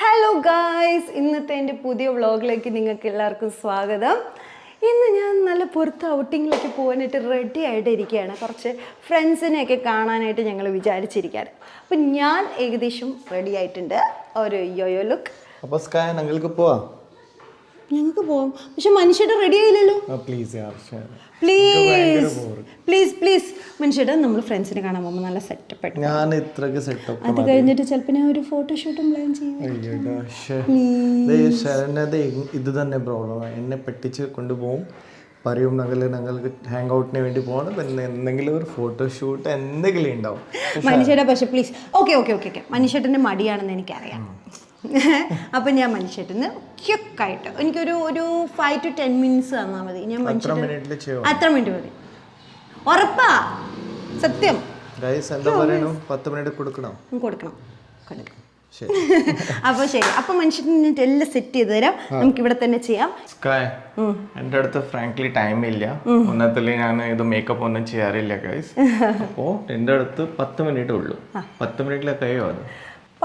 Hello guys, ഇന്നത്തെ എൻ്റെ പുതിയ വ്ളോഗിലേക്ക് നിങ്ങൾക്ക് എല്ലാവർക്കും സ്വാഗതം. ഇന്ന് ഞാൻ നല്ല പുറത്ത് ഔട്ടിങ്ങിലേക്ക് പോകാനായിട്ട് റെഡി ആയിട്ട് ഇരിക്കുകയാണ്. കുറച്ച് ഫ്രണ്ട്സിനെയൊക്കെ കാണാനായിട്ട് ഞങ്ങൾ വിചാരിച്ചിരിക്കുകയാണ്. അപ്പം ഞാൻ ഏകദേശം റെഡി ആയിട്ടുണ്ട്. ഒരു യോയോ ലുക്ക്. അപ്പോൾ സ്കൈ ഞങ്ങൾക്ക് പോവാം. ഞങ്ങൾക്ക് പോവാം, പക്ഷെ മനുഷ്യരുടെ റെഡി ആയില്ലല്ലോ. പ്ലീസ് മനുഷ്യരുടെ നമ്മൾ ഫ്രണ്ട്സിനെ കാണാൻ പോകുമ്പോൾ നല്ല സെറ്റപ്പ് ആയിട്ട് ഞാൻ ഇത്രക്ക് സെറ്റപ്പ് അത് കഴിഞ്ഞിട്ട് ചിലപ്പോൾ ഞാൻ ഒരു ഫോട്ടോഷൂട്ടും പ്ലാൻ ചെയ്യും. ഇത് തന്നെ പ്രോബ്ലം. എന്നെ പെട്ടിച്ച് കൊണ്ടുപോകും, പറയും ഞങ്ങൾക്ക് ഹാങ് ഔട്ടിന് വേണ്ടി പോകണം, പിന്നെ എന്തെങ്കിലും ഒരു ഫോട്ടോഷൂട്ട് എന്തെങ്കിലും ഉണ്ടാവും. മനുഷ്യരുടെ പക്ഷേ പ്ലീസ് ഓക്കെ മനുഷ്യൻ്റെ മടിയാണെന്ന് എനിക്കറിയാം. അപ്പം ഞാൻ മനുഷ്യട്ടിന്ന് ക്യുക്കായിട്ട് എനിക്കൊരു 5 to 10 minutes തന്നാൽ മതി. ഞാൻ അത്ര മിനിറ്റ് മതി, ഉറപ്പാ, സത്യം. 10 മിനിറ്റ് കൊടുക്കണം. അപ്പോൾ ശരി, അപ്പം മനുഷ്യന് എല്ലാം സെറ്റ് ചെയ്ത് തരാം. നമുക്ക് ഇവിടെ തന്നെ ചെയ്യാം. എൻ്റെ അടുത്ത് ഫ്രാങ്ക്ലി ടൈം ഇല്ല. ഒന്നത്തിൽ ഞാൻ ഇത് മേക്കപ്പ് ഒന്നും ചെയ്യാറില്ല ഗൈസ്. അപ്പോൾ എൻ്റെ അടുത്ത് 10 മിനിറ്റ് ഉള്ളൂ. 10 മിനിറ്റിലൊക്കെ കഴിയോ? അത്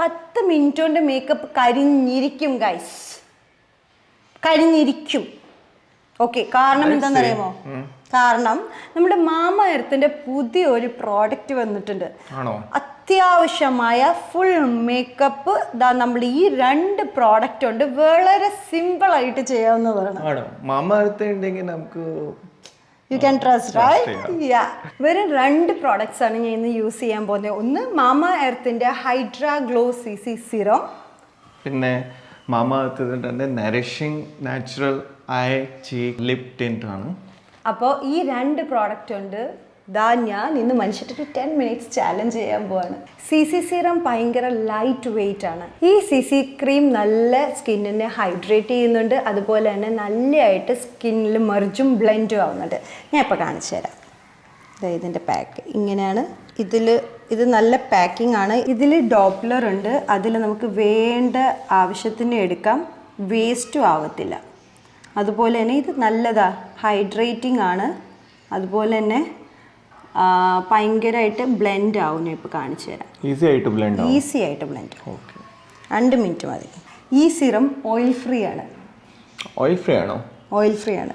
10 മിനിറ്റ് കൊണ്ട് മേക്കപ്പ് കരിഞ്ഞിരിക്കും ഗൈസ്, കരിഞ്ഞിരിക്കും. ഓക്കെ, കാരണം എന്താണെന്നറിയാമോ? കാരണം നമ്മുടെ മാമ എർത്തിന്റെ പുതിയൊരു പ്രോഡക്റ്റ് വന്നിട്ടുണ്ട്. അത്യാവശ്യമായ ഫുൾ മേക്കപ്പ് നമ്മൾ ഈ 2 പ്രോഡക്റ്റ് കൊണ്ട് വളരെ സിമ്പിൾ ആയിട്ട് ചെയ്യാവുന്നതാണ്. മാമ എർത്ത് ഉണ്ടെങ്കിൽ നമുക്ക് യു ക്യാൻ ട്രസ്റ്റ്, റൈറ്റ്? യാ, വെറും 2 പ്രോഡക്ട്സ് ആണ് ഞാൻ ഇന്ന് യൂസ് ചെയ്യാൻ പോകുന്നത്. ഒന്ന് മാമ എർത്തിന്റെ ഹൈഡ്രാ ഗ്ലോ CC സിറം, പിന്നെ മാമ എർത്തിന്റെ nourishing natural eye cheek lip tint ആണ്. അപ്പോൾ ഈ 2 പ്രോഡക്റ്റ് ഉണ്ട്. ഞാൻ ഇന്ന് മനുഷ്യർക്ക് 10 minutes ചാലഞ്ച് ചെയ്യാൻ പോവാണ്. CC സിറം ഭയങ്കര ലൈറ്റ് വെയിറ്റ് ആണ്. ഈ CC ക്രീം നല്ല സ്കിന്നിനെ ഹൈഡ്രേറ്റ് ചെയ്യുന്നുണ്ട്, അതുപോലെ തന്നെ നല്ലതായിട്ട് സ്കിന്നിൽ മെർജും ബ്ലെൻഡും ആവുന്നുണ്ട്. ഞാൻ ഇപ്പോൾ കാണിച്ചു തരാം. ഇതിൻ്റെ പാക്ക് ഇങ്ങനെയാണ്. ഇത് നല്ല പാക്കിംഗ് ആണ്. ഇതിൽ ഡോപ്ലർ ഉണ്ട്, അതിൽ നമുക്ക് വേണ്ട ആവശ്യത്തിന് എടുക്കാം, വേസ്റ്റും ആവത്തില്ല. അതുപോലെ തന്നെ ഇത് നല്ലതാ, ഹൈഡ്രേറ്റിംഗ് ആണ്. അതുപോലെ തന്നെ ഭയങ്കരമായിട്ട് ബ്ലെൻഡ് ആവും. ഞാൻ ഇപ്പോൾ കാണിച്ചു തരാം. ഈസി ആയിട്ട് ബ്ലെൻഡ്. 2 മിനിറ്റ് മതി. ഈ സിറം ഓയിൽ ഫ്രീ ആണ്. ഓയിൽ ഫ്രീ ആണ്.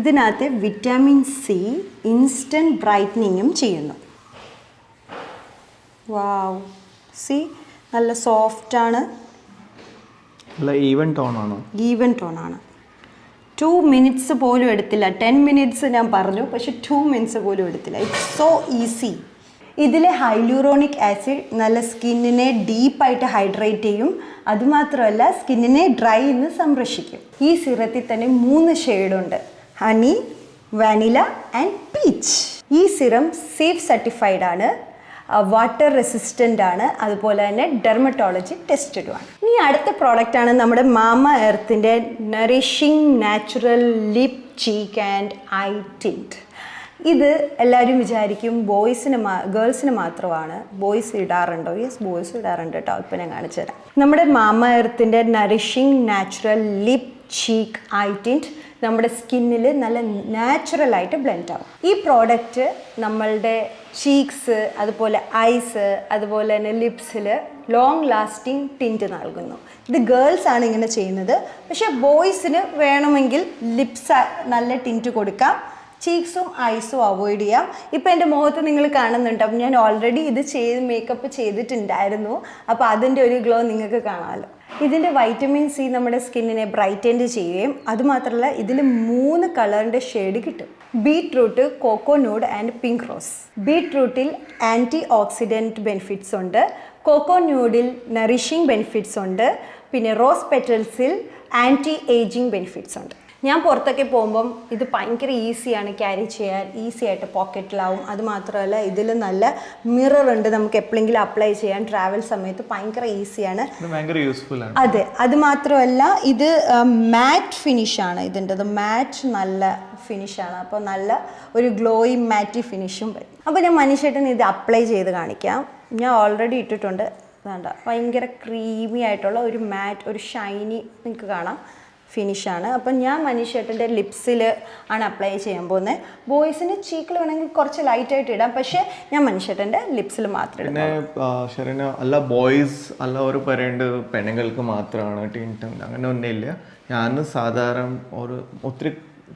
ഇതിനകത്ത് വിറ്റാമിൻ C ഇൻസ്റ്റൻറ്റ് ബ്രൈറ്റനിങ്ങും ചെയ്യുന്നു. വാവ്, സി നല്ല സോഫ്റ്റ് ആണ്. ഈവൻ ടോൺ ആണ്. 2 minutes പോലും എടുത്തില്ല. 10 minutes ഞാൻ പറഞ്ഞു, പക്ഷെ 2 minutes പോലും എടുത്തില്ല. It's so easy. ഇതിലെ ഹൈലൂറോണിക് ആസിഡ് നല്ല സ്കിന്നിനെ ഡീപ്പായിട്ട് ഹൈഡ്രേറ്റ് ചെയ്യും. അതുമാത്രമല്ല സ്കിന്നിനെ ഡ്രൈ നിന്ന് സംരക്ഷിക്കും. ഈ സിറത്തിൽ തന്നെ 3 ഷെയ്ഡുണ്ട്: ഹണി, വാനില ആൻഡ് പീച്ച്. ഈ സിറം സേഫ് സർട്ടിഫൈഡ് ആണ്, വാട്ടർ റെസിസ്റ്റൻ്റ് ആണ്, അതുപോലെ തന്നെ ഡെർമറ്റോളജി ടെസ്റ്റഡുമാണ്. ഇനി അടുത്ത പ്രോഡക്റ്റ് ആണ് നമ്മുടെ മാമ എർത്തിൻ്റെ nourishing natural lip cheek and eye tint. ഇത് എല്ലാവരും വിചാരിക്കും ഗേൾസിന് മാത്രമാണ്. ബോയ്സ് ഇടാറുണ്ടോ? യെസ്, ബോയ്സ് ഇടാറുണ്ട് കേട്ടോ. ഇപ്പം ഞാൻ കാണിച്ചു തരാം. നമ്മുടെ മാമ എർത്തിൻ്റെ nourishing natural lip cheek eye tint നമ്മുടെ സ്കിന്നിൽ നല്ല നാച്ചുറലായിട്ട് ബ്ലെൻഡ് ആവും. ഈ പ്രോഡക്റ്റ് നമ്മളുടെ ചീക്സ്, അതുപോലെ ഐസ്, അതുപോലെ തന്നെ ലിപ്സിൽ ലോങ് ലാസ്റ്റിംഗ് ടിൻറ്റ് നൽകുന്നു. ഇത് ഗേൾസ് ആണ് ഇങ്ങനെ ചെയ്യുന്നത്. പക്ഷേ ബോയ്സിന് വേണമെങ്കിൽ ലിപ്സ് നല്ല ടിൻറ്റ് കൊടുക്കാം, ചീക്സും ഐസും അവോയ്ഡ് ചെയ്യാം. ഇപ്പം എൻ്റെ മുഖത്ത് നിങ്ങൾ കാണുന്നുണ്ടാവും, ഞാൻ ഓൾറെഡി ഇത് മേക്കപ്പ് ചെയ്തിട്ടുണ്ടായിരുന്നു. അപ്പോൾ അതിൻ്റെ ഒരു ഗ്ലോ നിങ്ങൾക്ക് കാണാമല്ലോ. ഇതിൻ്റെ വൈറ്റമിൻ C നമ്മുടെ സ്കിന്നിനെ ബ്രൈറ്റൻഡ് ചെയ്യുകയും അതുമാത്രമല്ല ഇതിൽ 3 കളറിൻ്റെ ഷെയ്ഡ് കിട്ടും: beetroot, coconut and pink rose. ബീട്രൂട്ടിൽ ആൻറ്റി ഓക്സിഡൻറ്റ് ബെനിഫിറ്റ്സ് ഉണ്ട്, കോക്കോനട്ടിൽ നറിഷിംഗ് ബെനിഫിറ്റ്സ് ഉണ്ട്, പിന്നെ റോസ് പെറ്റൽസിൽ ആൻറ്റി ഏജിങ് ബെനിഫിറ്റ്സ് ഉണ്ട്. ഞാൻ പുറത്തൊക്കെ പോകുമ്പം ഇത് ഭയങ്കര ഈസിയാണ് ക്യാരി ചെയ്യാൻ, ഈസി ആയിട്ട് പോക്കറ്റിലാവും. അതുമാത്രമല്ല ഇതിൽ നല്ല മിറർ ഉണ്ട്, നമുക്ക് എപ്പോഴെങ്കിലും അപ്ലൈ ചെയ്യാൻ ട്രാവൽ സമയത്ത് ഭയങ്കര ഈസിയാണ്. അതെ, അതുമാത്രമല്ല ഇത് മാറ്റ് ഫിനിഷാണ്. ഇതിൻ്റെത് മാറ്റ് നല്ല ഫിനിഷാണ്. അപ്പോൾ നല്ല ഒരു ഗ്ലോയി മാറ്റി ഫിനിഷും വരും. അപ്പോൾ ഞാൻ മനുഷ്യട്ടന് ഇത് അപ്ലൈ ചെയ്ത് കാണിക്കാം. ഞാൻ ഓൾറെഡി ഇട്ടിട്ടുണ്ട്. വേണ്ട, ഭയങ്കര ക്രീമി ആയിട്ടുള്ള ഒരു മാറ്റ്, ഒരു ഷൈനി നിങ്ങൾക്ക് കാണാം ഫിനിഷാണ്. അപ്പം ഞാൻ മനീഷേട്ടൻ്റെ ലിപ്സിൽ ആണ് അപ്ലൈ ചെയ്യാൻ പോകുന്നത്. ബോയ്സിന് ചീക്കിൽ വേണമെങ്കിൽ കുറച്ച് ലൈറ്റായിട്ട് ഇടാം, പക്ഷേ ഞാൻ മനീഷേട്ടൻ്റെ ലിപ്സിൽ മാത്രം ഇടാം. പിന്നെ ശരണ്യ അല്ല ബോയ്സ് അല്ല ഒരു പറയുന്നത് പെണ്ണുങ്ങൾക്ക് മാത്രമാണ് ടിൻറ്റ്, അങ്ങനെ ഒന്നുമില്ല. ഞാൻ സാധാരണ ഒരു ഒത്തിരി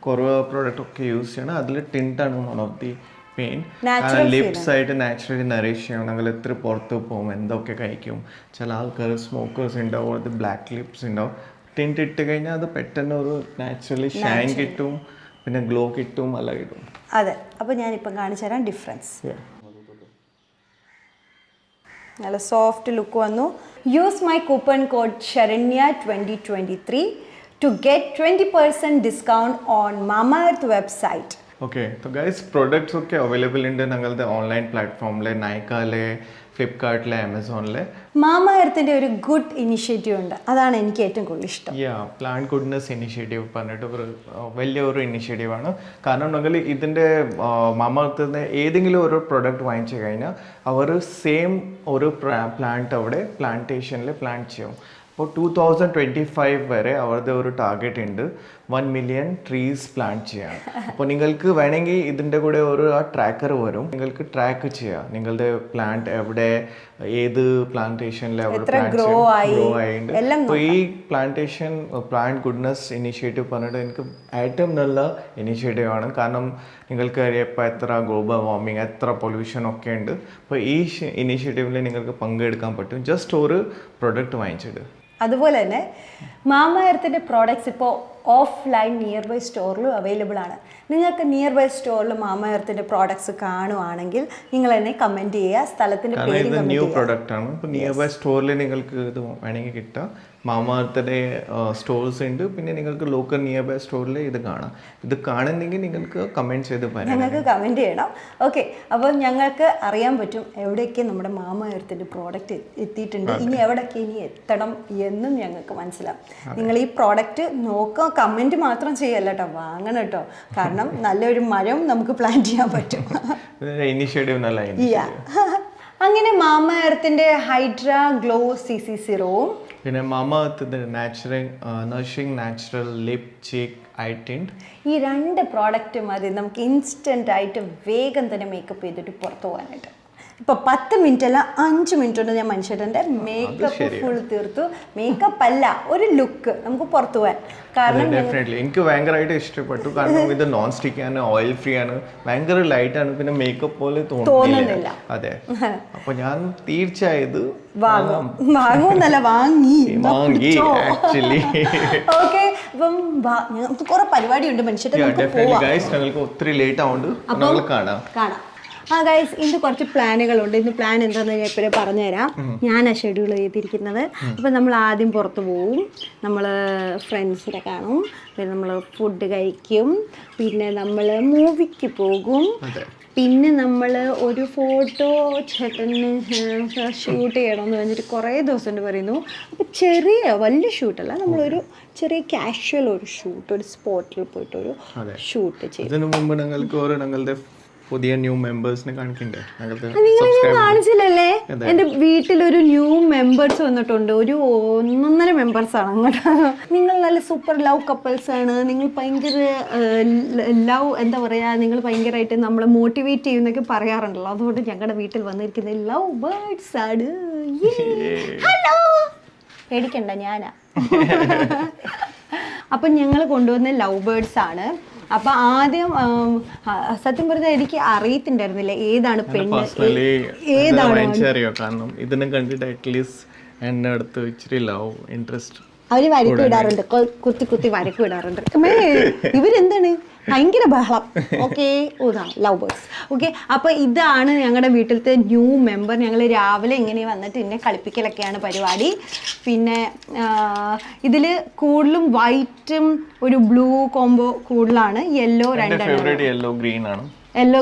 കുറവ് പ്രോഡക്റ്റ് ഒക്കെ യൂസ് ചെയ്യണം. അതിൽ ടിൻറ്റാണ് one of the main. Lips ആയിട്ട് നാച്ചുറലി നറിഷ് ചെയ്യണം. ഞങ്ങൾ എത്ര പുറത്ത് പോകും, എന്തൊക്കെ കഴിക്കും, ചില ആൾക്കാർ സ്മോക്കേഴ്സ് ഉണ്ടാവും, അത് ബ്ലാക്ക് ലിപ്സ് ഉണ്ടാവും. ടിൻറ്റ് ഇട്ട് കഴിഞ്ഞാൽ അത് പെട്ടെന്ന് ഒരു നാച്ചുറലി ഷൈൻ കിട്ടും, പിന്നെ ഗ്ലോ കിട്ടും, അല്ല കിട്ടും. അതെ, അപ്പോൾ ഞാനിപ്പം കാണിച്ചു തരാം ഡിഫറൻസ്. നല്ല സോഫ്റ്റ് ലുക്ക് വന്നു. Use my coupon code Saranya 2023 to get 20% discount on Mamaearth website. Okay, तो ഗൈസ് പ്രോഡക്ട്സ് ഒക്കെ അവൈലബിൾ ഉണ്ട് ഞങ്ങളുടെ ഓൺലൈൻ പ്ലാറ്റ്ഫോമിൽ, നൈക്കാലെ, ഫ്ലിപ്കാർട്ടിലെ, ആമസോണിലെ. മാമഎർത്തിൻ്റെ ഒരു ഗുഡ് ഇനിഷ്യേറ്റീവ് ഉണ്ട്, അതാണ് എനിക്ക് ഏറ്റവും കൂടുതൽ ഇഷ്ടം. പ്ലാന്റ് ഗുഡ്നെസ് ഇനിഷ്യേറ്റീവ് പറഞ്ഞിട്ട് ഒരു വലിയൊരു ഇനിഷ്യേറ്റീവാണ്. കാരണം ഞങ്ങൾ ഇതിൻ്റെ മാമഎർത്തിൻ്റെ ഏതെങ്കിലും ഒരു പ്രൊഡക്റ്റ് വാങ്ങിച്ചു കഴിഞ്ഞാൽ അവർ സെയിം ഒരു പ്ലാന്റ് അവിടെ പ്ലാന്റേഷനിൽ പ്ലാന്റ് ചെയ്യും. അപ്പോൾ 2025 വരെ അവരുടെ ഒരു ടാർഗറ്റ് ഉണ്ട് 1 million ട്രീസ് പ്ലാന്റ് ചെയ്യാൻ. അപ്പോൾ നിങ്ങൾക്ക് വേണമെങ്കിൽ ഇതിൻ്റെ കൂടെ ഒരു ട്രാക്കർ വരും, നിങ്ങൾക്ക് ട്രാക്ക് ചെയ്യാം നിങ്ങളുടെ പ്ലാന്റ് എവിടെ, ഏത് പ്ലാന്റേഷനിൽ അവിടെ പ്ലാന്റ് ആയിട്ടുണ്ട്. അപ്പോൾ ഈ പ്ലാന്റേഷൻ പ്ലാന്റ് ഗുഡ്നെസ് ഇനിഷ്യേറ്റീവ് പറഞ്ഞിട്ട് എനിക്ക് ഏറ്റവും നല്ല ഇനിഷ്യേറ്റീവ് ആണ്. കാരണം നിങ്ങൾക്ക് അറിയാം ഇപ്പോൾ എത്ര ഗ്ലോബൽ വാർമിങ്, എത്ര പൊല്യൂഷൻ ഒക്കെ ഉണ്ട്. അപ്പോൾ ഈ ഇനിഷ്യേറ്റീവിൽ നിങ്ങൾക്ക് പങ്കെടുക്കാൻ പറ്റും, ജസ്റ്റ് ഒരു പ്രൊഡക്റ്റ് വാങ്ങിച്ചിട്ട്. അതുപോലെ തന്നെ മാമഎർത്തിൻ്റെ പ്രോഡക്റ്റ്സ് ഇപ്പോൾ ഓഫ്ലൈൻ നിയർ ബൈ സ്റ്റോറിലും അവൈലബിൾ ആണ്. നിങ്ങൾക്ക് നിയർ ബൈ സ്റ്റോറിൽ മാമഎർത്തിൻ്റെ പ്രോഡക്ട്സ് കാണുവാണെങ്കിൽ നിങ്ങൾ എന്നെ കമൻറ്റ് ചെയ്യുക, സ്ഥലത്തിൻ്റെ പേര് കമൻറ്റ് ന്യൂ പ്രൊഡക്റ്റ് ആണ്. ഇപ്പോൾ നിയർ ബൈ സ്റ്റോറിൽ നിങ്ങൾക്ക് ഇത് വേണമെങ്കിൽ കിട്ടാം. മാമഎർത്തിൻ്റെ സ്റ്റോഴ്സ് ഉണ്ട്, പിന്നെ നിങ്ങൾക്ക് ലോക്കൽ നിയർ ബൈ സ്റ്റോറിൽ ഇത് കാണാം. ഇത് കാണുന്നെങ്കിൽ നിങ്ങൾക്ക് കമൻറ്റ് ചെയ്ത് പറയാം, ഞങ്ങൾക്ക് കമൻറ്റ് ചെയ്യണം. ഓക്കെ, അപ്പോൾ ഞങ്ങൾക്ക് അറിയാൻ പറ്റും എവിടെയൊക്കെ നമ്മുടെ മാമഎർത്തിൻ്റെ പ്രോഡക്റ്റ് എത്തിയിട്ടുണ്ട്, ഇനി എവിടെയൊക്കെ ഇനി എത്തണം എന്നും ഞങ്ങൾക്ക് മനസ്സിലാവും. നിങ്ങൾ ഈ പ്രോഡക്റ്റ് നോക്കുക, കമൻറ്റ് മാത്രം ചെയ്യല്ല കേട്ടോ, വാങ്ങണം കേട്ടോ. കാരണം നല്ലൊരു മരം നമുക്ക് പ്ലാൻ ചെയ്യാൻ പറ്റും. ഇനിഷ്യേറ്റീവ് നല്ല ഇനിഷ്യേറ്റീവ്. അങ്ങനെ മാമഎർത്തിൻ്റെ ഹൈഡ്ര ഗ്ലോ CC സിറവും പിന്നെ മാമഎർത്തിൻ്റെ nourishing natural lip cheek eye tint, ഈ 2 പ്രോഡക്റ്റ് മതി നമുക്ക് ഇൻസ്റ്റൻ്റ് ആയിട്ട് വേഗം തന്നെ മേക്കപ്പ് ചെയ്തിട്ട് പുറത്തു പോകാനായിട്ട്. ഇപ്പോൾ 10 മിനിറ്റ് അല്ല 5 മിനിറ്റ് കൊണ്ട് ഞാൻ മനുഷ്യൻ്റെ മേക്കപ്പ് ഫുൾ തീർത്തു. മേക്കപ്പ് അല്ല, ഒരു ലുക്ക് നമുക്ക് പുറത്തു പോകാൻ. കാരണം ഡെഫിനറ്റ്ലി എനിക്ക് ഭയങ്കരമായിട്ട് ഇഷ്ടപ്പെട്ടു. കാരണം ഇത് നോൺ സ്റ്റിക്ക് ആണ്, ഓയിൽ ഫ്രീ ആണ്, ഭയങ്കര ലൈറ്റ് ആണ്, പിന്നെ മേക്കപ്പ് പോലെ തോന്നുന്നില്ല. അതെ, അപ്പൊ ഞാൻ തീർച്ചയായും വാങ്ങുമെന്നല്ല വാങ്ങി ആക്ച്വലി. ഓക്കെ, അപ്പം നമുക്ക് കുറെ പരിപാടിയുണ്ട് മനുഷ്യൻ്റെ. ഞങ്ങൾക്ക് ഒത്തിരി ലേറ്റ് ആവുന്നുണ്ട്, കാണാം. ഗൈസ്, ഇന്ന് കുറച്ച് പ്ലാനുകളുണ്ട്. ഇന്ന് പ്ലാൻ എന്താണെന്ന് ഞാൻ എപ്പോഴും പറഞ്ഞുതരാം. ഞാനാണ് ഷെഡ്യൂൾ ചെയ്തിരിക്കുന്നത്. അപ്പം നമ്മൾ ആദ്യം പുറത്ത് പോവും, നമ്മൾ ഫ്രണ്ട്സിനെ കാണും, പിന്നെ നമ്മൾ ഫുഡ് കഴിക്കും, പിന്നെ നമ്മൾ മൂവിക്ക് പോകും, പിന്നെ നമ്മൾ ഒരു ഫോട്ടോ ചേട്ടന് ഷൂട്ട് ചെയ്യണമെന്ന് പറഞ്ഞിട്ട് കുറേ ദിവസം പറയുന്നു. അപ്പോൾ വലിയ ഷൂട്ടല്ല, നമ്മളൊരു ചെറിയ കാഷ്വൽ ഒരു ഷൂട്ട്, ഒരു സ്പോട്ടിൽ പോയിട്ടൊരു ഷൂട്ട് ചെയ്യും. ഇതിനു മുമ്പ് ഞങ്ങളുടെ പുതിയ ന്യൂ മെമ്പേഴ്സിനെ കാണിക്കണ്ടേ? നിങ്ങൾ കാണിച്ചില്ലല്ലേ? എൻ്റെ വീട്ടിലൊരു ന്യൂ മെമ്പേഴ്സ് വന്നിട്ടുണ്ട്, ഒരു 1.5 മെമ്പേഴ്സാണ് അങ്ങോട്ട്. നിങ്ങൾ നല്ല സൂപ്പർ ലവ് കപ്പിൾസ് ആണ്, നിങ്ങൾ ഭയങ്കര ലവ് എന്താ പറയുക, നിങ്ങൾ ഭയങ്കരമായിട്ട് നമ്മളെ മോട്ടിവേറ്റ് ചെയ്യുന്നൊക്കെ പറയാറുണ്ടല്ലോ. അതുകൊണ്ട് ഞങ്ങളുടെ വീട്ടിൽ വന്നിരിക്കുന്ന ലവ് ബേർഡ്സ് ആണ്. ഹലോ, പേടിക്കണ്ട, ഞാനാ. അപ്പം ഞങ്ങൾ കൊണ്ടുവന്ന ലവ് ബേർഡ്സ് ആണ്. അപ്പം ആദ്യം സത്യം പറഞ്ഞാൽ എനിക്ക് അറിയത്തിണ്ടായിരുന്നില്ല ഏതാണ് പെണ്ണ് അറിയോ. കാരണം ഇതിനെ കണ്ടിട്ട് അറ്റ്ലീസ്റ്റ് എന്നെ അടുത്ത് ഇച്ചിരി ലവ് ഇൻട്രസ്റ്റ് അവര് വരക്ക് വിടാറുണ്ട്, കുത്തി കുത്തി വരക്ക് വിടാറുണ്ട്. ഇവരെന്താണ് ഭയങ്കര ബഹളം. Okay, love birds. ഓക്കെ, അപ്പോൾ ഇതാണ് ഞങ്ങളുടെ വീട്ടിലത്തെ ന്യൂ മെമ്പർ. ഞങ്ങൾ രാവിലെ ഇങ്ങനെ വന്നിട്ട് എന്നെ കളിപ്പിക്കലൊക്കെയാണ് പരിപാടി. പിന്നെ ഇതിൽ കൂടുതലും വൈറ്റും ഒരു ബ്ലൂ കോംബോ കൂടുതലാണ്. യെല്ലോ യെല്ലോ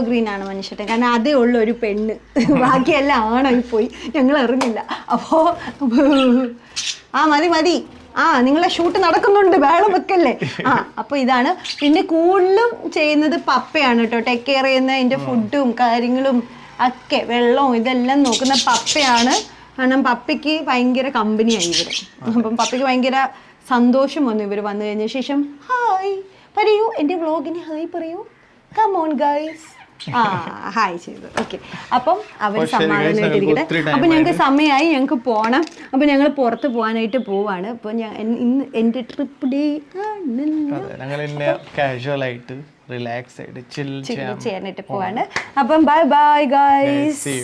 ഗ്രീൻ ആണ് മനുഷ്യട്ടെ, കാരണം അതേ ഉള്ളു ഒരു പെണ്ണ്, ബാക്കിയെല്ലാം ആണായി പോയി, ഞങ്ങൾ അറിഞ്ഞില്ല. അപ്പോൾ മതി നിങ്ങളെ ഷൂട്ട് നടക്കുന്നുണ്ട്, ബഹളം വെക്കല്ലേ. അപ്പോൾ ഇതാണ്. പിന്നെ കൂടുതലും ചെയ്യുന്നത് പപ്പയാണ് കേട്ടോ, ടേക്ക് കെയർ ചെയ്യുന്ന അതിൻ്റെ ഫുഡും കാര്യങ്ങളും ഒക്കെ, വെള്ളവും ഇതെല്ലാം നോക്കുന്ന പപ്പയാണ്. കാരണം പപ്പയ്ക്ക് ഭയങ്കര കമ്പനിയായി ഇവിടെ. അപ്പം പപ്പയ്ക്ക് ഭയങ്കര സന്തോഷം വന്നു ഇവർ വന്നു കഴിഞ്ഞ ശേഷം. ഹായ് പറയൂ, എൻ്റെ വ്ളോഗിന് ഹായ് പറയൂ. Come on guys. ആ ഹായ് ചെയ്തു. ഓക്കെ, അപ്പം അവർ സമാധാനമായിട്ടിരിക്കട്ടെ. അപ്പം ഞങ്ങൾക്ക് സമയമായി, ഞങ്ങൾക്ക് പോകണം. അപ്പം ഞങ്ങൾ പുറത്ത് പോകാനായിട്ട് പോവാണ്. അപ്പോൾ ഞാൻ ഇന്ന് എൻ്റെ ട്രിപ്പ് ഡേ കാഷ്വൽ ആയിട്ട് റിലാക്സ് ആയിട്ട് ചിൽ ചെയ്യാനായിട്ട് പോവാണ്. അപ്പം ബൈ ബൈ ഗൈസ്.